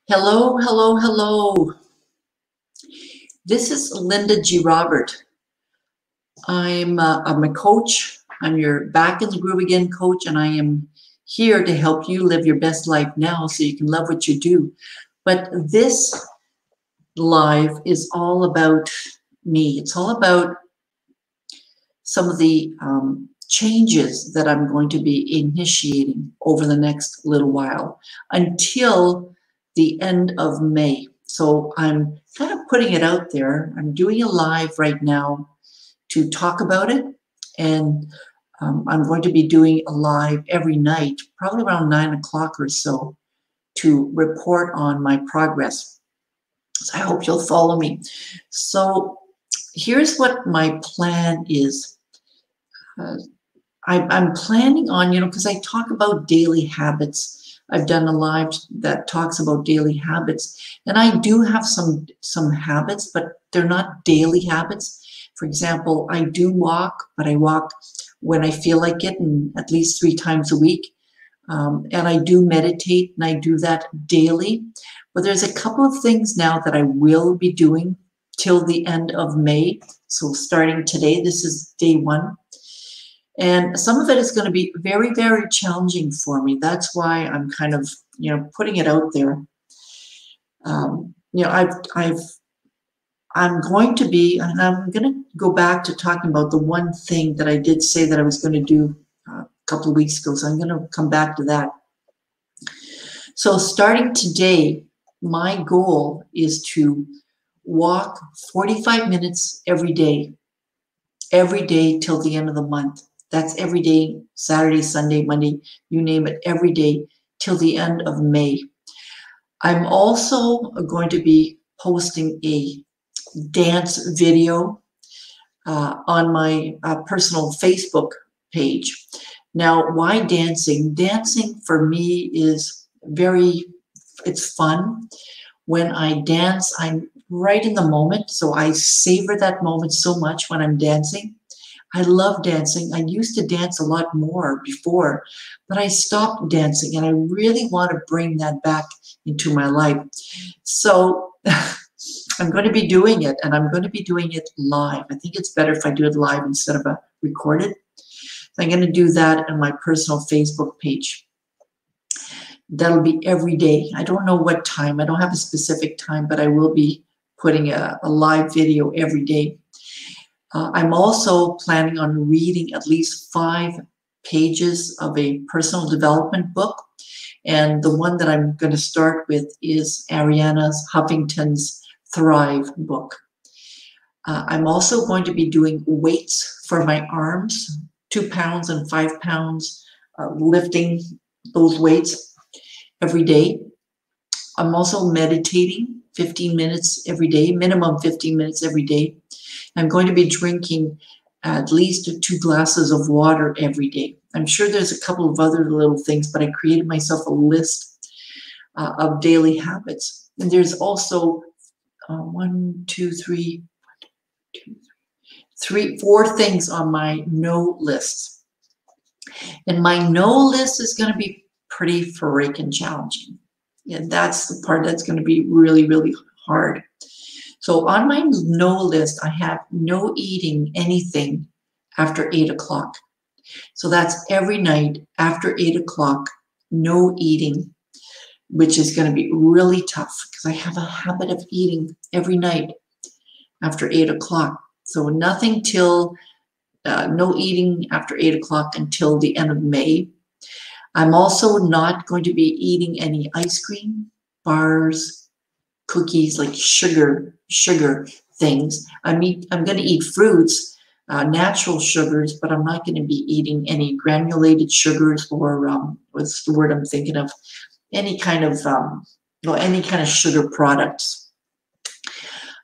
Hello, hello, hello. This is Linda G. Robert. I'm a coach. I'm your back in the groove again coach, and I am here to help you live your best life now so you can love what you do. But this live is all about me. It's all about some of the changes that I'm going to be initiating over the next little while until the end of May. So I'm kind of putting it out there. I'm doing a live right now to talk about it. And I'm going to be doing a live every night, probably around 9 o'clock or so, to report on my progress. So I hope you'll follow me. So here's what my plan is. I'm planning on, because I talk about daily habits. I've done a live that talks about daily habits, and I do have some habits, but they're not daily habits. For example, I do walk, but I walk when I feel like it, and at least 3 times a week. And I do meditate, and I do that daily. But there's a couple of things now that I will be doing till the end of May. So starting today, this is day 1. And some of it is going to be very, very challenging for me. That's why I'm kind of, putting it out there. I'm going to be, and I'm going to go back to talking about the one thing that I did say that I was going to do a couple of weeks ago. So I'm going to come back to that. So starting today, my goal is to walk 45 minutes every day till the end of the month. That's every day, Saturday, Sunday, Monday, you name it, every day till the end of May. I'm also going to be posting a dance video on my personal Facebook page. Now, why dancing? Dancing for me is it's fun. When I dance, I'm right in the moment, so I savor that moment so much when I'm dancing. I love dancing. I used to dance a lot more before, but I stopped dancing, and I really want to bring that back into my life. So I'm going to be doing it, and I'm going to be doing it live. I think it's better if I do it live instead of recorded. So I'm going to do that on my personal Facebook page. That'll be every day. I don't know what time. I don't have a specific time, but I will be putting a live video every day. I'm also planning on reading at least 5 pages of a personal development book. And the one that I'm going to start with is Ariana Huffington's Thrive book. I'm also going to be doing weights for my arms, 2 pounds and 5 pounds, lifting those weights every day. I'm also meditating 15 minutes every day, minimum 15 minutes every day. I'm going to be drinking at least 2 glasses of water every day. I'm sure there's a couple of other little things, but I created myself a list of daily habits. And there's also 4 things on my no list. And my no list is going to be pretty freaking challenging. And that's the part that's going to be really, really hard. So on my no list, I have no eating anything after 8 o'clock. So that's every night after 8 o'clock, no eating, which is going to be really tough because I have a habit of eating every night after 8 o'clock. So nothing till, no eating after 8 o'clock until the end of May. I'm also not going to be eating any ice cream, bars, cookies, like sugar things. I'm going to eat fruits, natural sugars, but I'm not going to be eating any granulated sugars or what's the word I'm thinking of? Any kind of sugar products.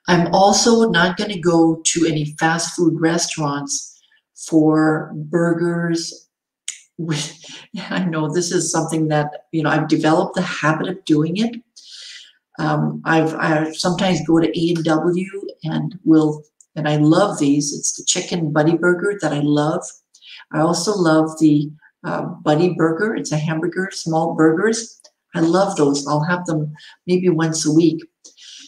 I'm also not going to go to any fast food restaurants for burgers. I know this is something that I've developed the habit of doing it. I sometimes go to A&W and I love these. It's the chicken buddy burger that I love. I also love the buddy burger. It's a hamburger, small burgers. I love those. I'll have them maybe once a week.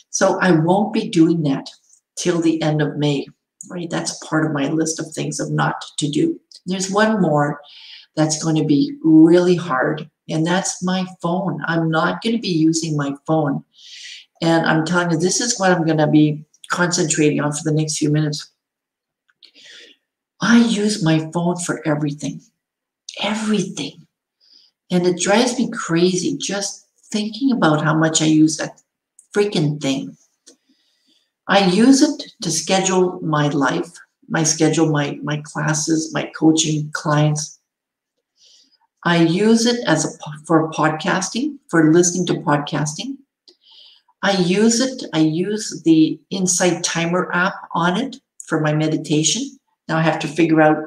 So I won't be doing that till the end of May, right? That's part of my list of things of not to do. There's one more that's going to be really hard, and that's my phone. I'm not going to be using my phone. And I'm telling you, this is what I'm going to be concentrating on for the next few minutes. I use my phone for everything, everything. And it drives me crazy just thinking about how much I use that freaking thing. I use it to schedule my life, my classes, my coaching clients. I use it for podcasting, for listening to podcasting. I use the Insight Timer app on it for my meditation. Now I have to figure out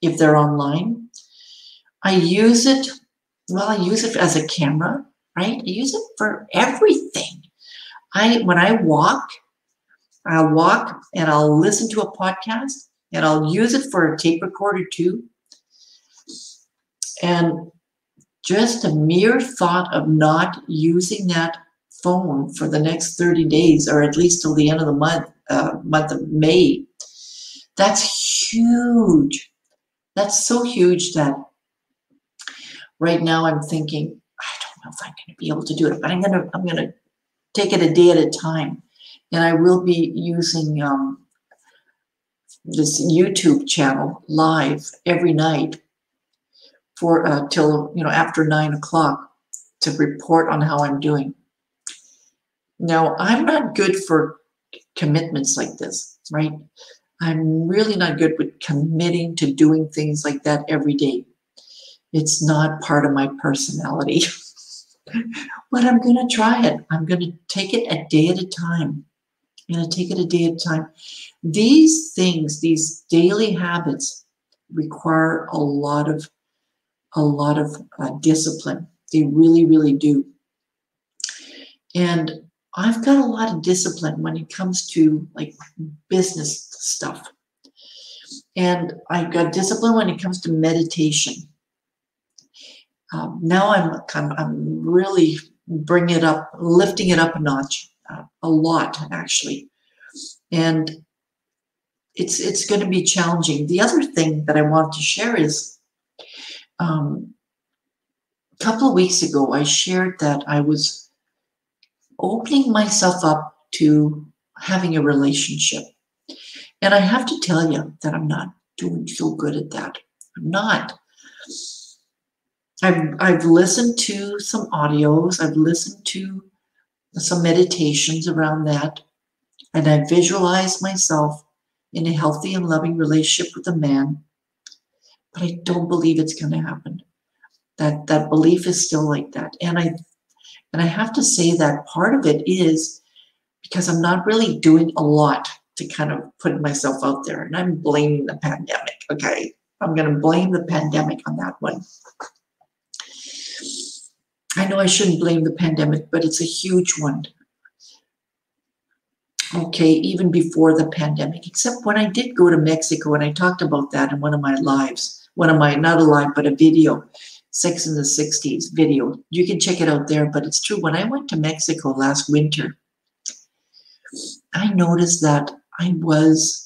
if they're online. I use it as a camera, right? I use it for everything. When I walk, I'll walk and I'll listen to a podcast, and I'll use it for a tape recorder too. And just a mere thought of not using that phone for the next 30 days, or at least till the end of the month of May, that's huge. That's so huge that right now I'm thinking, I don't know if I'm going to be able to do it, but I'm going to take it a day at a time. And I will be using this YouTube channel live every night for till after 9 o'clock to report on how I'm doing. Now, I'm not good for commitments like this, right? I'm really not good with committing to doing things like that every day. It's not part of my personality. But I'm going to try it. I'm going to take it a day at a time. I'm going to take it a day at a time. These things, these daily habits, require a lot of discipline. They really, really do. And I've got a lot of discipline when it comes to like business stuff. And I've got discipline when it comes to meditation. Now I'm really lifting it up a notch, a lot actually. And it's going to be challenging. The other thing that I want to share is a couple of weeks ago, I shared that I was opening myself up to having a relationship. And I have to tell you that I'm not doing so good at that. I'm not. I've listened to some audios. I've listened to some meditations around that. And I visualize myself in a healthy and loving relationship with a man. But I don't believe it's going to happen. That belief is still like that. And I have to say that part of it is because I'm not really doing a lot to kind of put myself out there. And I'm blaming the pandemic, okay? I'm going to blame the pandemic on that one. I know I shouldn't blame the pandemic, but it's a huge one. Okay, even before the pandemic, except when I did go to Mexico, and I talked about that in one of my lives, not a live, but a video, Sex in the 60s video. You can check it out there, but it's true. When I went to Mexico last winter, I noticed that I was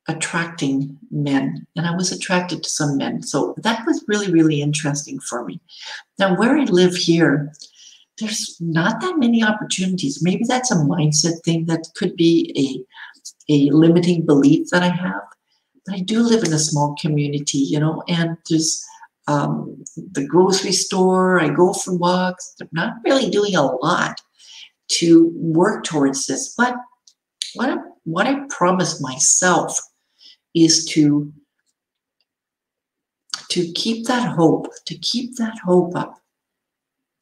attracting men, and I was attracted to some men. So that was really, really interesting for me. Now, where I live here, there's not that many opportunities. Maybe that's a mindset thing. That could be a limiting belief that I have. But I do live in a small community, and there's the grocery store. I go for walks. I'm not really doing a lot to work towards this. But what I promised myself is to keep that hope, up,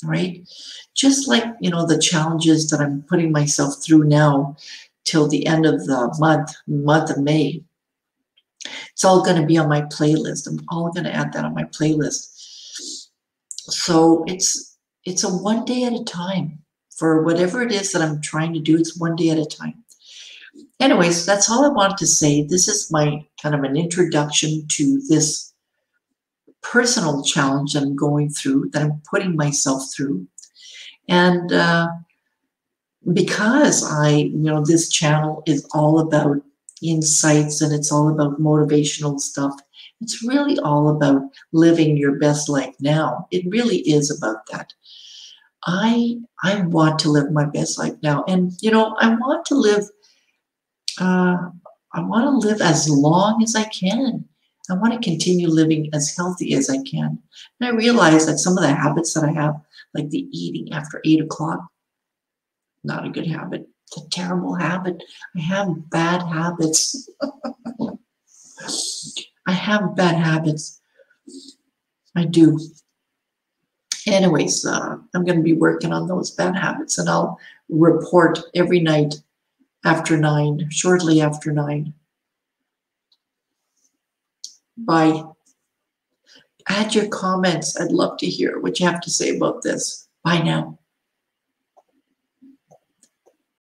right? Just like, the challenges that I'm putting myself through now till the end of the month of May. It's all going to be on my playlist. I'm all going to add that on my playlist. So it's a one day at a time. For whatever it is that I'm trying to do, it's one day at a time. Anyways, that's all I wanted to say. This is my kind of an introduction to this personal challenge that I'm going through, that I'm putting myself through. And because this channel is all about insights and it's all about motivational stuff, it's really all about living your best life now. It really is about that. I want to live my best life now, and I want to live. I want to live as long as I can. I want to continue living as healthy as I can. And I realize that some of the habits that I have, like the eating after 8 o'clock, not a good habit. It's a terrible habit. I have bad habits. I have bad habits. I do. Anyways, I'm going to be working on those bad habits, and I'll report every night after 9, shortly after 9. Bye. Add your comments. I'd love to hear what you have to say about this. Bye now.